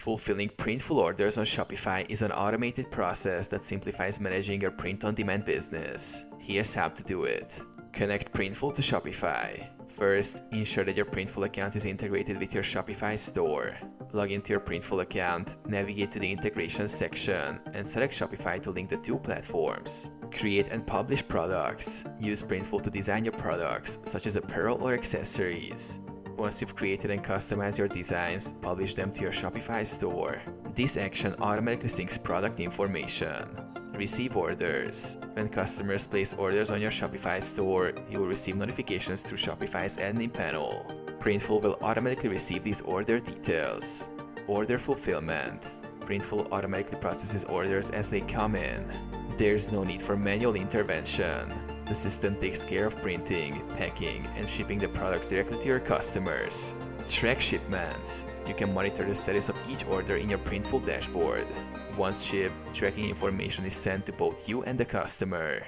Fulfilling Printful orders on Shopify is an automated process that simplifies managing your print-on-demand business. Here's how to do it. Connect Printful to Shopify. First, ensure that your Printful account is integrated with your Shopify store. Log into your Printful account, navigate to the Integrations section, and select Shopify to link the two platforms. Create and publish products. Use Printful to design your products, such as apparel or accessories. Once you've created and customized your designs, publish them to your Shopify store. This action automatically syncs product information. Receive orders. When customers place orders on your Shopify store, you will receive notifications through Shopify's admin panel. Printful will automatically receive these order details. Order fulfillment. Printful automatically processes orders as they come in. There's no need for manual intervention. The system takes care of printing, packing, and shipping the products directly to your customers. Track shipments. You can monitor the status of each order in your Printful dashboard. Once shipped, tracking information is sent to both you and the customer.